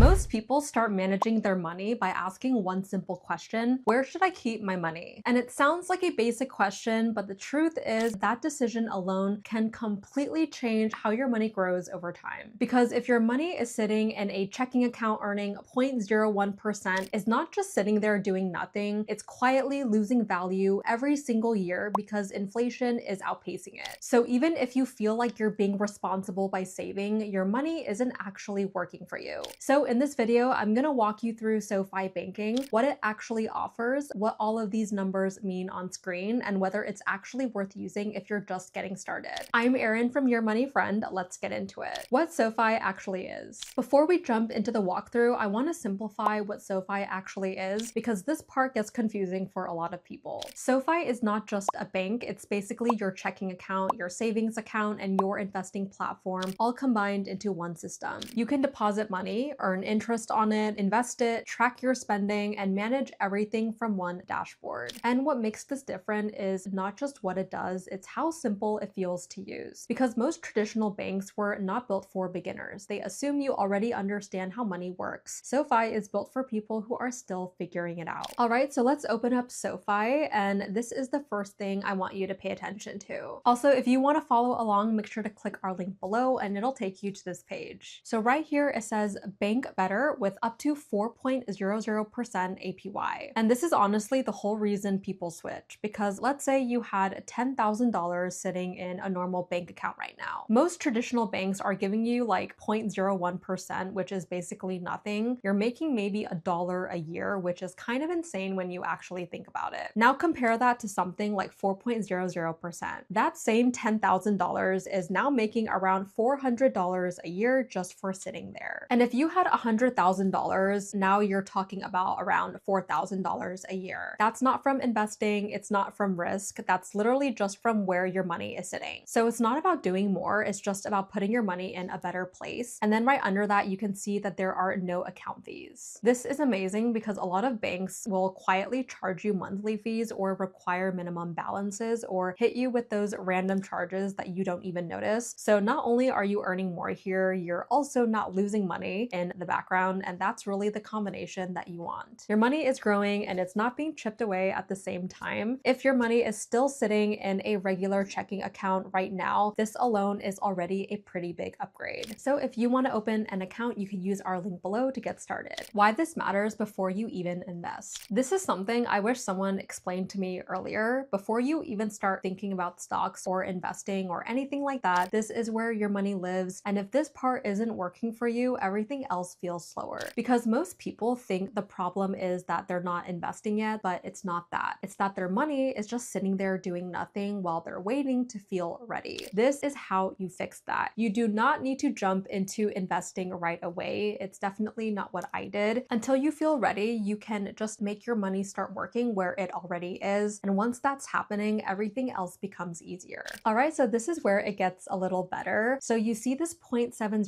Most people start managing their money by asking one simple question: where should I keep my money? And it sounds like a basic question, but the truth is that decision alone can completely change how your money grows over time. Because if your money is sitting in a checking account earning 0.01%, it's not just sitting there doing nothing, it's quietly losing value every single year because inflation is outpacing it. So even if you feel like you're being responsible by saving, your money isn't actually working for you. So in this video, I'm gonna walk you through SoFi Banking, what it actually offers, what all of these numbers mean on screen, and whether it's actually worth using if you're just getting started. I'm Erin from YourMoneyFriend. Let's get into it. What SoFi actually is. Before we jump into the walkthrough, I want to simplify what SoFi actually is because this part gets confusing for a lot of people. SoFi is not just a bank, it's basically your checking account, your savings account, and your investing platform all combined into one system. You can deposit money, earn interest on it, invest it, track your spending, and manage everything from one dashboard. And what makes this different is not just what it does, it's how simple it feels to use. Because most traditional banks were not built for beginners. They assume you already understand how money works. SoFi is built for people who are still figuring it out. All right, so let's open up SoFi, and this is the first thing I want you to pay attention to. Also, if you want to follow along, make sure to click our link below and it'll take you to this page. So right here it says bank better with up to 4.00% APY. And this is honestly the whole reason people switch, because let's say you had $10,000 sitting in a normal bank account right now. Most traditional banks are giving you like 0.01%, which is basically nothing. You're making maybe $1 a year, which is kind of insane when you actually think about it. Now compare that to something like 4.00%. That same $10,000 is now making around $400 a year just for sitting there. And if you had $100,000, now you're talking about around $4,000 a year. That's not from investing, it's not from risk, that's literally just from where your money is sitting. So it's not about doing more, it's just about putting your money in a better place. And then right under that, you can see that there are no account fees. This is amazing because a lot of banks will quietly charge you monthly fees or require minimum balances or hit you with those random charges that you don't even notice. So not only are you earning more here, you're also not losing money in the background, and that's really the combination that you want. Your money is growing and it's not being chipped away at the same time. If your money is still sitting in a regular checking account right now, this alone is already a pretty big upgrade. So if you want to open an account, you can use our link below to get started. Why this matters before you even invest. This is something I wish someone explained to me earlier. Before you even start thinking about stocks or investing or anything like that, this is where your money lives. And if this part isn't working for you, everything else feels slower. Because most people think the problem is that they're not investing yet, but it's not that. It's that their money is just sitting there doing nothing while they're waiting to feel ready. This is how you fix that. You do not need to jump into investing right away. It's definitely not what I did. Until you feel ready, you can just make your money start working where it already is. And once that's happening, everything else becomes easier. All right, so this is where it gets a little better. So you see this 0.70%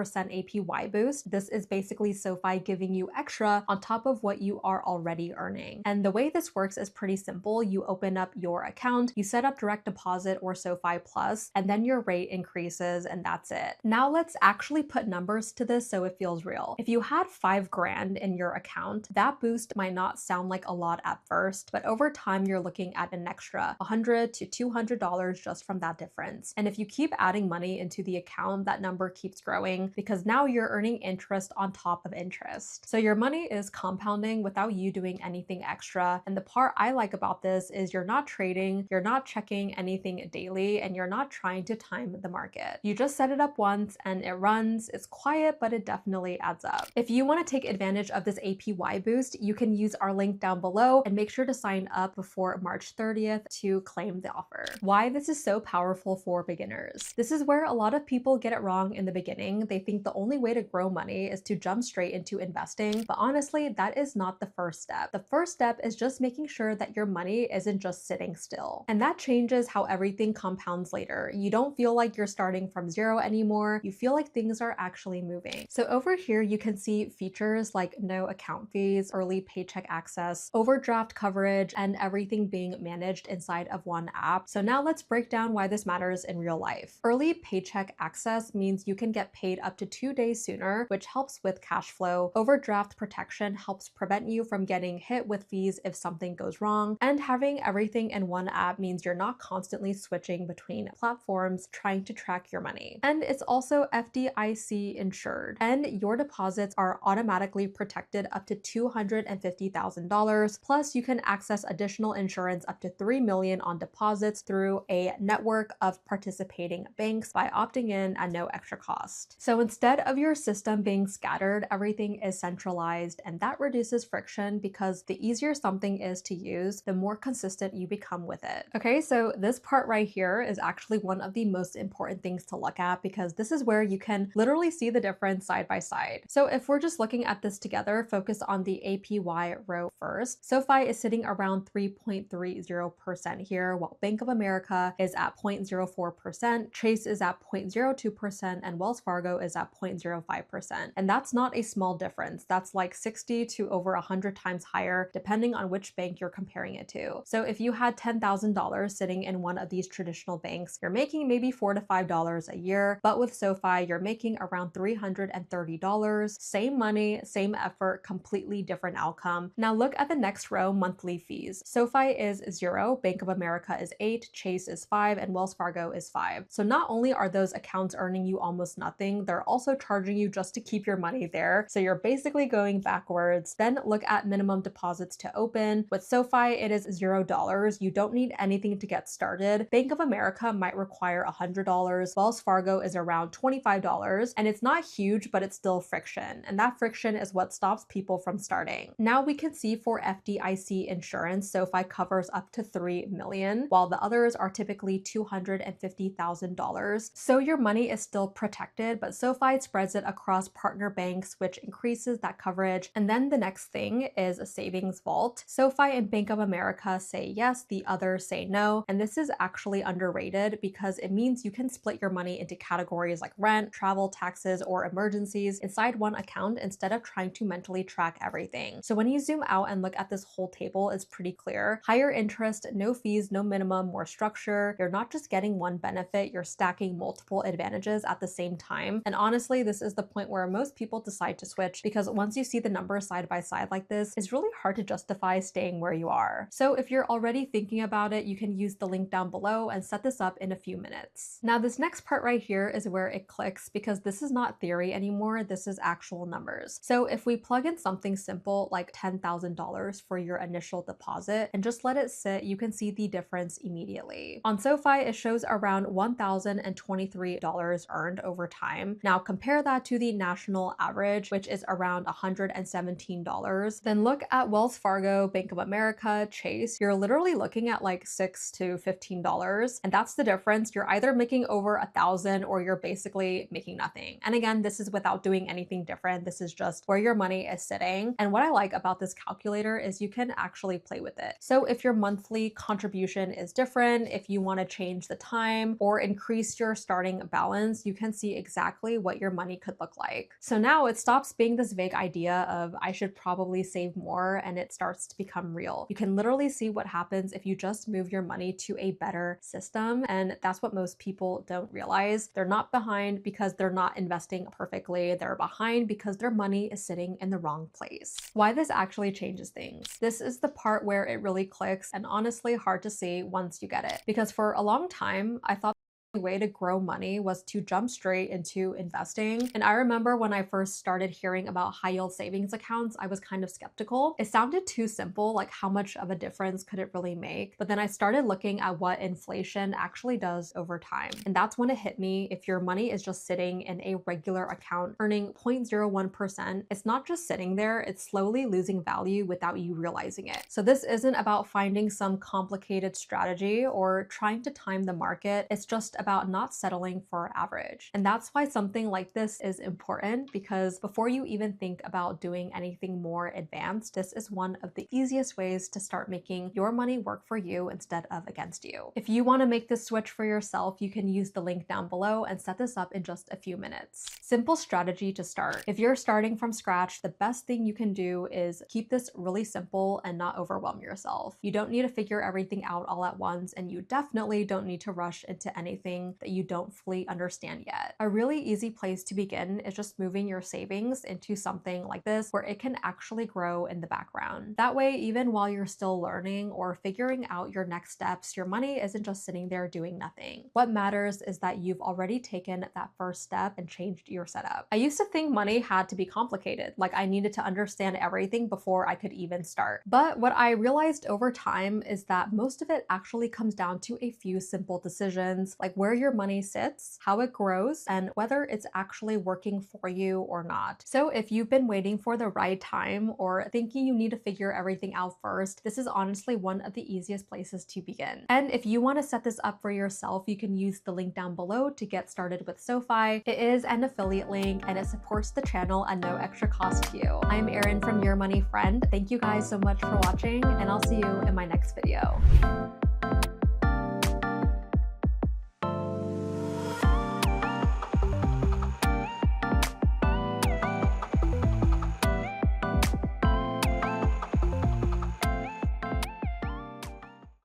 APY boost. This is basically SoFi giving you extra on top of what you are already earning. And the way this works is pretty simple. You open up your account, you set up direct deposit or SoFi Plus, and then your rate increases, and that's it. Now let's actually put numbers to this so it feels real. If you had 5 grand in your account, that boost might not sound like a lot at first, but over time you're looking at an extra $100 to $200 just from that difference. And if you keep adding money into the account, that number keeps growing because now you're earning interest on top of interest. So your money is compounding without you doing anything extra. And the part I like about this is you're not trading, you're not checking anything daily, and you're not trying to time the market. You just set it up once and it runs. It's quiet, but it definitely adds up. If you want to take advantage of this APY boost, you can use our link down below and make sure to sign up before March 30th to claim the offer. Why this is so powerful for beginners. This is where a lot of people get it wrong in the beginning. They think the only way to grow money is to jump straight into investing, but honestly, that is not the first step. The first step is just making sure that your money isn't just sitting still. And that changes how everything compounds later. You don't feel like you're starting from zero anymore. You feel like things are actually moving. So over here, you can see features like no account fees, early paycheck access, overdraft coverage, and everything being managed inside of one app. So now let's break down why this matters in real life. Early paycheck access means you can get paid up to 2 days sooner, which helps helps with cash flow. Overdraft protection helps prevent you from getting hit with fees if something goes wrong. And having everything in one app means you're not constantly switching between platforms trying to track your money. And it's also FDIC insured, and your deposits are automatically protected up to $250,000. Plus, you can access additional insurance up to $3 million on deposits through a network of participating banks by opting in at no extra cost. So instead of your system being scattered, everything is centralized, and that reduces friction because the easier something is to use, the more consistent you become with it. Okay, so this part right here is actually one of the most important things to look at because this is where you can literally see the difference side by side. So if we're just looking at this together, focus on the APY row first. SoFi is sitting around 3.30% here, while Bank of America is at 0.04%, Chase is at 0.02%, and Wells Fargo is at 0.05%. And that's not a small difference. That's like 60 to over 100 times higher, depending on which bank you're comparing it to. So if you had $10,000 sitting in one of these traditional banks, you're making maybe $4 to $5 a year, but with SoFi, you're making around $330. Same money, same effort, completely different outcome. Now look at the next row, monthly fees. SoFi is 0, Bank of America is 8, Chase is 5, and Wells Fargo is 5. So not only are those accounts earning you almost nothing, they're also charging you just to keep your money there. So you're basically going backwards. Then look at minimum deposits to open. With SoFi, it is $0. You don't need anything to get started. Bank of America might require $100. Wells Fargo is around $25, and it's not huge, but it's still friction. And that friction is what stops people from starting. Now we can see for FDIC insurance, SoFi covers up to $3 million, while the others are typically $250,000. So your money is still protected, but SoFi spreads it across partner banks, which increases that coverage. And then the next thing is a savings vault. SoFi and Bank of America say yes, the others say no. And this is actually underrated because it means you can split your money into categories like rent, travel, taxes, or emergencies inside one account instead of trying to mentally track everything. So when you zoom out and look at this whole table, it's pretty clear. Higher interest, no fees, no minimum, more structure. You're not just getting one benefit, you're stacking multiple advantages at the same time. And honestly, this is the point where most people decide to switch because once you see the numbers side by side like this, it's really hard to justify staying where you are. So if you're already thinking about it, you can use the link down below and set this up in a few minutes. Now this next part right here is where it clicks because this is not theory anymore, this is actual numbers. So if we plug in something simple like $10,000 for your initial deposit and just let it sit, you can see the difference immediately. On SoFi, it shows around $1,023 earned over time. Now compare that to the national average, which is around $117. Then look at Wells Fargo, Bank of America, Chase. You're literally looking at like $6 to $15. And that's the difference. You're either making over $1,000 or you're basically making nothing. And again, this is without doing anything different. This is just where your money is sitting. And what I like about this calculator is you can actually play with it. So if your monthly contribution is different, if you want to change the time or increase your starting balance, you can see exactly what your money could look like. So now it stops being this vague idea of I should probably save more and it starts to become real. You can literally see what happens if you just move your money to a better system. And that's what most people don't realize. They're not behind because they're not investing perfectly. They're behind because their money is sitting in the wrong place. Why this actually changes things. This is the part where it really clicks and honestly hard to see once you get it. Because for a long time, I thought the way to grow money was to jump straight into investing. And I remember when I first started hearing about high yield savings accounts, I was kind of skeptical. It sounded too simple, like how much of a difference could it really make? But then I started looking at what inflation actually does over time. And that's when it hit me. If your money is just sitting in a regular account earning 0.01%, it's not just sitting there, it's slowly losing value without you realizing it. So this isn't about finding some complicated strategy or trying to time the market. It's just about not settling for average. And that's why something like this is important, because before you even think about doing anything more advanced, this is one of the easiest ways to start making your money work for you instead of against you. If you want to make this switch for yourself, you can use the link down below and set this up in just a few minutes. Simple strategy to start. If you're starting from scratch, the best thing you can do is keep this really simple and not overwhelm yourself. You don't need to figure everything out all at once, and you definitely don't need to rush into anything something that you don't fully understand yet. A really easy place to begin is just moving your savings into something like this where it can actually grow in the background. That way, even while you're still learning or figuring out your next steps, your money isn't just sitting there doing nothing. What matters is that you've already taken that first step and changed your setup. I used to think money had to be complicated, like I needed to understand everything before I could even start. But what I realized over time is that most of it actually comes down to a few simple decisions, like where your money sits, how it grows, and whether it's actually working for you or not. So if you've been waiting for the right time or thinking you need to figure everything out first, this is honestly one of the easiest places to begin. And if you want to set this up for yourself, you can use the link down below to get started with SoFi. It is an affiliate link and it supports the channel at no extra cost to you. I'm Erin from Your Money Friend. Thank you guys so much for watching, and I'll see you in my next video.